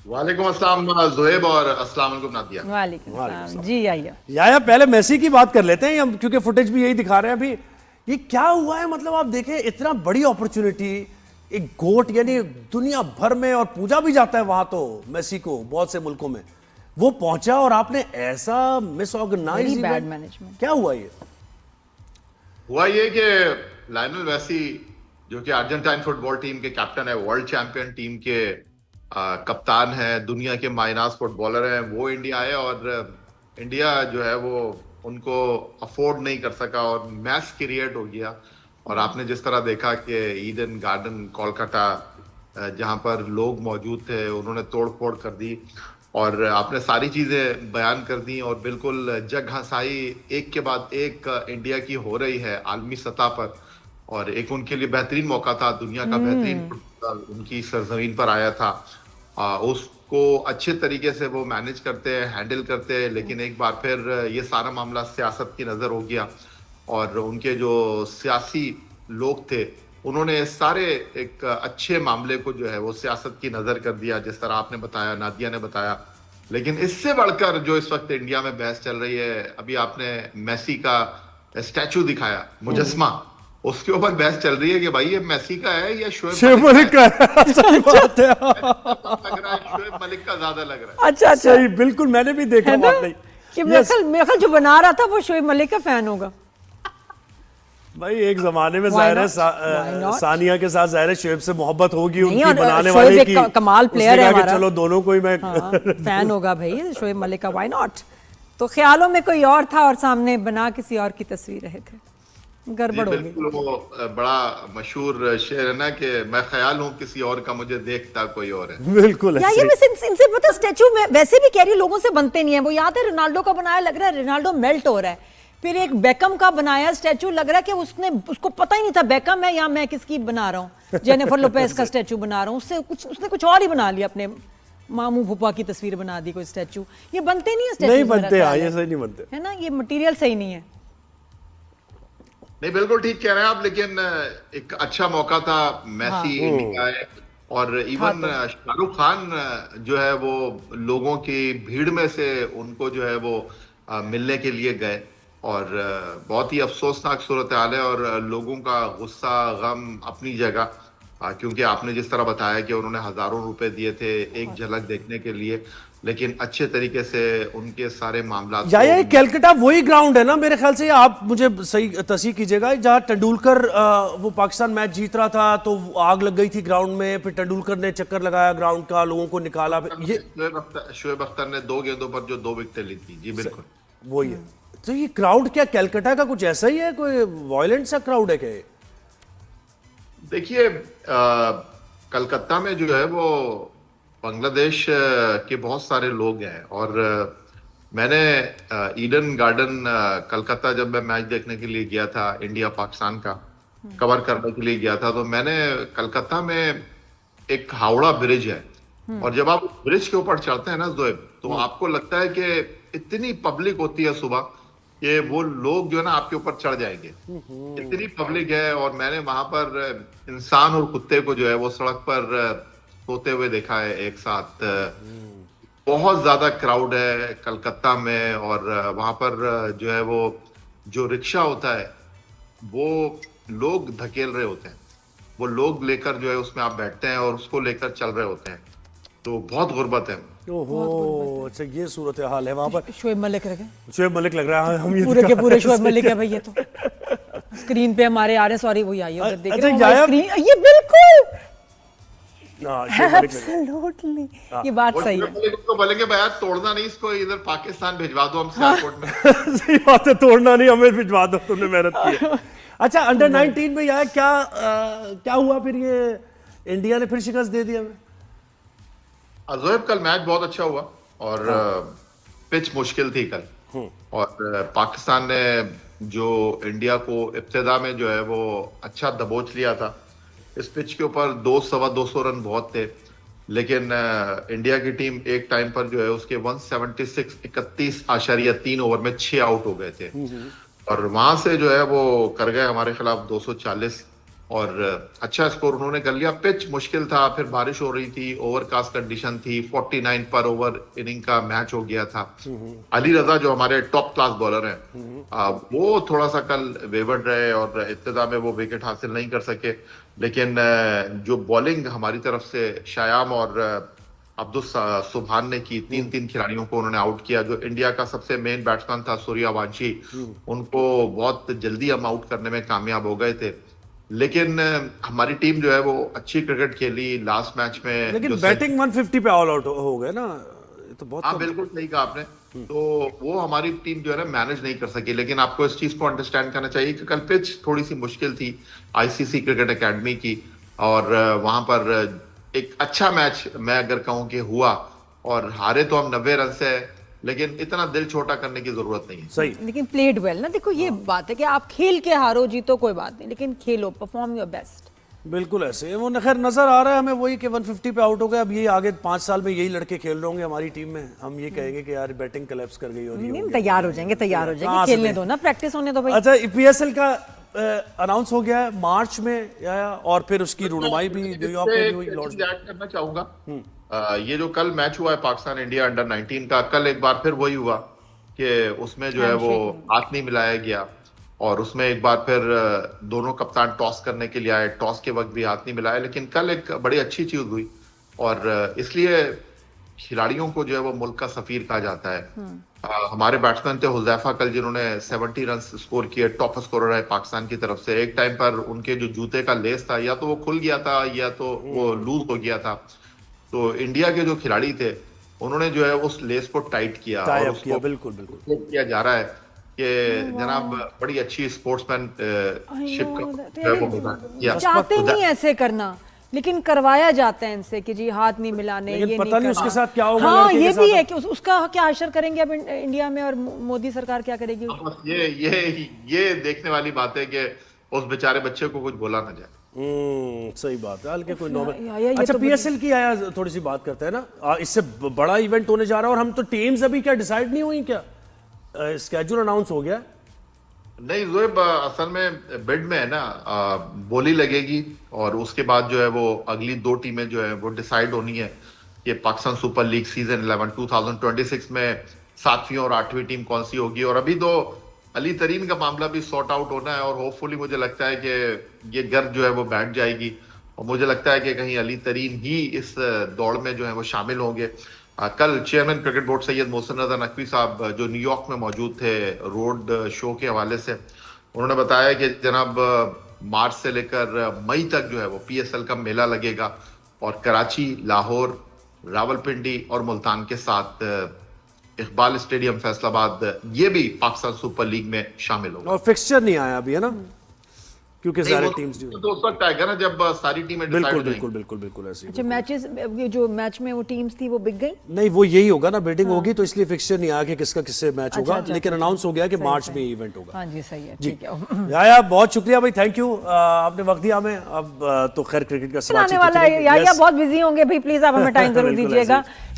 वालेकुम अस्सलाम ज़ुहैब और अस्सलाम वालेकुम नादिया। वालेकुम सलाम जी। आइए या पहले मेसी की बात कर लेते हैं हम, क्योंकि फुटेज भी यही दिखा रहे हैं अभी। ये क्या हुआ है, मतलब आप देखें इतना बड़ी अपॉर्चुनिटी, एक गोट यानी दुनिया भर में और पूजा भी जाता है वहां तो मेसी को बहुत से मुल्कों में, वो पहुंचा और आपने ऐसा मिसऑर्गेनाइज वेरी बैड मैनेजमेंट। क्या हुआ ये? हुआ ये कि लायनल मेसी जो कि अर्जेंटाइन फुटबॉल टीम के कैप्टन है, वर्ल्ड चैंपियन टीम के कप्तान है, दुनिया के माइनास फुटबॉलर हैं, वो इंडिया आए और इंडिया जो है वो उनको अफोर्ड नहीं कर सका और मैस क्रिएट हो गया। और आपने जिस तरह देखा कि ईडन गार्डन कोलकाता जहां पर लोग मौजूद थे, उन्होंने तोड़ फोड़ कर दी और आपने सारी चीजें बयान कर दी और बिल्कुल जग हंसाई एक के बाद एक इंडिया की हो रही है आलमी सतह पर। और एक उनके लिए बेहतरीन मौका था, दुनिया का बेहतरीन फुटबॉल उनकी सरजमीन पर आया था। उसको अच्छे तरीके से वो मैनेज करते हैं, हैंडल करते हैं, लेकिन एक बार फिर ये सारा मामला सियासत की नजर हो गया और उनके जो सियासी लोग थे उन्होंने सारे एक अच्छे मामले को जो है वो सियासत की नजर कर दिया, जिस तरह आपने बताया, नादिया ने बताया। लेकिन इससे बढ़कर जो इस वक्त इंडिया में बहस चल रही है, अभी आपने मेसी का स्टैचू दिखाया, मुजस्मा, उसके ऊपर बहस चल रही है कि भाई ये मेसी का है या शोएब मलिक का है। सही बात है। लग रहा है शोएब मलिक का ज्यादा लग रहा है। अच्छा अच्छा सही, बिल्कुल, मैंने भी देखा है ना वाकई। कि मेरे ख्याल जो बना रहा था वो शोएब मलिक का फैन होगा। भाई एक जमाने में Why जाहिर है not? Why not? सानिया के साथ जाहिर है शोएब से मोहब्बत होगी नहीं, उनकी, और बनाने शोएब वाले एक की। कमाल प्लेयर है उसने कहा कि हमारा। चलो दोनों को ही मैं फैन होगा भाई शोएब मलिक का, व्हाई नॉट। तो ख्यालों में कोई और था और सामने बना किसी और की तस्वीर रहे थे, गड़बड़ हो गई। बिल्कुल, वो बड़ा मशहूर शेर है ना कि मैं ख्याल हूँ किसी और का, मुझे देखता कोई और है। बिल्कुल या ऐसे ये ही। वैसे इनसे पता स्टैचू में वैसे भी कह रही लोगों से बनते नहीं है। वो याद है रोनाल्डो का बनाया, लग रहा है रोनाल्डो मेल्ट हो रहा है। फिर एक बेकम का बनाया स्टैचू, लग रहा है कि उसको पता ही नहीं था बेकम है या मैं किसकी बना रहा हूँ, जेनिफर लोपेज का स्टैचू बना रहा हूँ। उसने कुछ और ही बना लिया, अपने मामू फूफा की तस्वीर बना दी कोई स्टैचू। ये बनते नहीं है स्टैचू, नहीं बनते, ये सही नहीं बनते, है ना, ये मटेरियल सही नहीं है। नहीं, बिल्कुल ठीक कह रहे हैं आप, लेकिन एक अच्छा मौका था, मेसी इंडिया आए और इवन शाहरुख खान जो है वो लोगों की भीड़ में से उनको जो है वो मिलने के लिए गए और बहुत ही अफसोसनाक सूरत हाल है और लोगों का गुस्सा गम अपनी जगह, क्योंकि आपने जिस तरह बताया कि उन्होंने हजारों रुपए दिए थे एक झलक देखने के लिए, लेकिन अच्छे तरीके से उनके सारे मामला। ये कलकत्ता वही ग्राउंड है ना मेरे ख्याल से, आप मुझे सही तस्हीह कीजिएगा, जहां तेंदुलकर वो पाकिस्तान मैच जीत रहा था तो आग लग गई थी ग्राउंड में, फिर तेंदुलकर ने चक्कर लगाया ग्राउंड का, लोगों को निकाला। ये शोएब अख्तर ने 2 गेंदों पर जो 2 विकेटें ली थी। जी बिल्कुल वही है। तो ये क्राउड क्या कलकत्ता का कुछ ऐसा ही है, कोई वायलेंट सा क्राउड है क्या? देखिए, कलकत्ता में जो है वो बांग्लादेश के बहुत सारे लोग हैं और मैंने ईडन गार्डन कलकत्ता जब मैं मैच देखने के लिए गया था, इंडिया पाकिस्तान का कवर करने के लिए गया था, तो मैंने कलकत्ता में एक हावड़ा ब्रिज है और जब आप ब्रिज के ऊपर चढ़ते हैं ना ज़ोएब, तो आपको लगता है कि इतनी पब्लिक होती है सुबह कि वो लोग जो है ना आपके ऊपर चढ़ जाएंगे, इतनी पब्लिक है। और मैंने वहां पर इंसान और कुत्ते को जो है वो सड़क पर सोते हुए देखा है एक साथ। बहुत ज्यादा क्राउड है कलकत्ता में और वहां पर जो है वो जो रिक्शा होता है वो लोग धकेल रहे होते हैं, वो लोग लेकर जो है उसमें आप बैठते हैं और उसको लेकर चल रहे होते हैं, तो बहुत गुर्बत है। ओहो, अच्छा ये सूरत हाल है वहां पर। शोएब मलिक रखे, शोएब मलिक लग रहा है, हम ये पूरे के पूरे शोएब मलिक है भाई। ये तो स्क्रीन पे हमारे आ रहे हैं, सॉरी वही आइए उधर देख रहे हैं स्क्रीन, ये बिल्कुल एब्सोल्युटली ये बात सही है। तो बोलेंगे भैया तोड़ना नहीं इसको, इधर पाकिस्तान भिजवा दो हम एयरपोर्ट में। सही बात है, तोड़ना नहीं, हमें भिजवा दो, तुमने मेहनत की है। अच्छा, अंडर 19 में यार क्या हुआ फिर? ये इंडिया ने फिर शिकस्त दे दिया। ज़ोएब कल मैच बहुत अच्छा हुआ और पिच मुश्किल थी कल और पाकिस्तान ने जो इंडिया को इब्तिदा में जो है वो अच्छा दबोच लिया था। इस पिच के ऊपर 200-225 रन बहुत थे, लेकिन इंडिया की टीम एक टाइम पर जो है उसके 176 ओवर में 6 आउट हो गए थे और वहां से जो है वो कर गए हमारे खिलाफ 240 और अच्छा स्कोर उन्होंने कर लिया। पिच मुश्किल था, फिर बारिश हो रही थी, ओवरकास्ट कंडीशन थी, 49 पर ओवर इनिंग का मैच हो गया था। अली रजा जो हमारे टॉप क्लास बॉलर हैं, वो थोड़ा सा कल वेवर्ड रहे और इब्तिदा में वो विकेट हासिल नहीं कर सके। लेकिन जो बॉलिंग हमारी तरफ से शायाम और अब्दुल सुभान ने की, तीन तीन खिलाड़ियों को उन्होंने आउट किया। जो इंडिया का सबसे मेन बैट्समैन था सूर्यवंशी, उनको बहुत जल्दी हम आउट करने में कामयाब हो गए थे। लेकिन हमारी टीम जो है वो अच्छी क्रिकेट खेली लास्ट मैच में। लेकिन बैटिंग 150 पे ऑल आउट हो गए ना, ये तो बहुत हाँ बिल्कुल सही कहा आपने। तो वो हमारी टीम जो है ना मैनेज नहीं कर सकी। लेकिन आपको इस चीज को अंडरस्टैंड करना चाहिए कि कल पिच थोड़ी सी मुश्किल थी आईसीसी क्रिकेट एकेडमी की, और वहां पर एक अच्छा मैच मैं अगर कहूं कि हुआ, और हारे तो हम 90 रन से, लेकिन इतना दिल छोटा करने की जरूरत नहीं है। सही। लेकिन प्लेड वेल ना, देखो ये बात है कि आप खेल के हारो जीतो कोई बात नहीं, लेकिन खेलो, परफॉर्म योर बेस्ट। बिल्कुल ऐसे वो खैर नजर आ रहा है हमें वही कि 150 पे आउट हो गए। अब ये आगे 5 साल में यही लड़के खेल रहे होंगे हमारी टीम में, हम ये कहेंगे कि यार बैटिंग कोलैप्स कर गई और ये नहीं, हो गया। तैयार हो जाएंगे, तैयार हो कहाँ जाएंगे, से खेलने नहीं? दो ना, प्रैक्टिस होने दो भाई। अच्छा, पीएसएल का अनाउंस हो गया है मार्च में या और फिर उसकी रुनुमाई भी न्यूयॉर्क में भी हुई लॉर्ड्स में। ऐड करना चाहूंगा, ये जो कल मैच हुआ है पाकिस्तान इंडिया अंडर 19 का, कल एक बार फिर वही हुआ कि उसमें जो है वो हाथ नहीं मिलाया गया, और उसमें एक बार फिर दोनों कप्तान टॉस करने के लिए आए, टॉस के वक्त भी हाथ नहीं मिलाया। लेकिन कल एक बड़ी अच्छी चीज हुई, और इसलिए खिलाड़ियों को जो है वो मुल्क का सफीर कहा जाता है। हमारे बैट्समैन थे हुजैफा कल, जिन्होंने 70 रन स्कोर किए, टॉप स्कोरर है पाकिस्तान की तरफ से। एक टाइम पर उनके जो जूते का लेस था या तो वो खुल गया था या तो वो लूज हो गया था। तो इंडिया के जो खिलाड़ी थे उन्होंने जो है उस लेस को टाइट किया, और उसको बिल्कुल बिल्कुल किया जा रहा है कि जनाब बड़ी अच्छी स्पोर्ट्समैनशिप का चाहते नहीं ऐसे करना, लेकिन करवाया जाता है इनसे कि जी हाथ नहीं मिलाने, लेकिन ये पता नहीं उसके साथ क्या होगा। हाँ लड़के ये के भी साथ है कि उसका क्या असर करेंगे अब इंडिया में, और मोदी सरकार क्या करेगी। बस ये देखने वाली बात है कि उस बेचारे बच्चे को कुछ बोला ना जाए। सही बात है। हल्के कोई नॉर्मल। ये अच्छा, तो पीएसएल की आया थोड़ी सी बात करते हैं ना, इससे बड़ा इवेंट होने जा रहा है, और हम तो टीम्स अभी क्या डिसाइड नहीं हुई, क्या स्केड्यूल अनाउंस हो गया? नहीं ज़ोएब, असल में बिड में है ना, बोली लगेगी, और उसके बाद जो है वो अगली 2 टीमें जो है वो डिसाइड होनी है कि पाकिस्तान सुपर लीग सीजन 11 2026 में 7वीं और 8वीं टीम कौन सी होगी। और अभी तो अली तरीन का मामला भी सॉर्ट आउट होना है, और होपफुली मुझे लगता है कि ये गर्द जो है वो बैठ जाएगी, और मुझे लगता है कि कहीं अली तरीन ही इस दौड़ में जो है वो शामिल होंगे। कल chairman cricket board Syed Mohsin Raza Naqvi साहब जो न्यूयॉर्क में मौजूद थे रोड शो के हवाले से, उन्होंने बताया कि जनाब मार्च से लेकर मई तक जो है वो पीएसएल का मेला लगेगा, और कराची, लाहौर, रावलपिंडी और मुल्तान के साथ इकबाल स्टेडियम फैसलाबाद ये भी पाकिस्तान सुपर लीग में शामिल होगा। और फिक्सचर नहीं आया अभी है ना, क्योंकि सारी टीम्स तो उस वक्त आएगा ना जब सारी टीमें बिल्कुल डिसाइड बिल्कुल बिल्कुल बिल्कुल ऐसे ही। अच्छा, मैचेस जो मैच में वो टीम्स थी वो बिक गई। नहीं, वो यही होगा ना, बिडिंग होगी, तो इसलिए फिक्सचर नहीं आया कि किसका किससे मैच होगा, अच्छा, लेकिन अनाउंस हो गया कि मार्च में इवेंट होगा। हाँ जी, सही है, जी ठीक है। याया, बहुत शुक्रिया भाई, थैंक यू, आपने वक्त दिया हमें। अब तो खैर क्रिकेट का आने वाला है, याया बहुत बिजी होंगे भाई, प्लीज आप हमें टाइम जरूर बिल्कुल दीजिएगा। ऐसे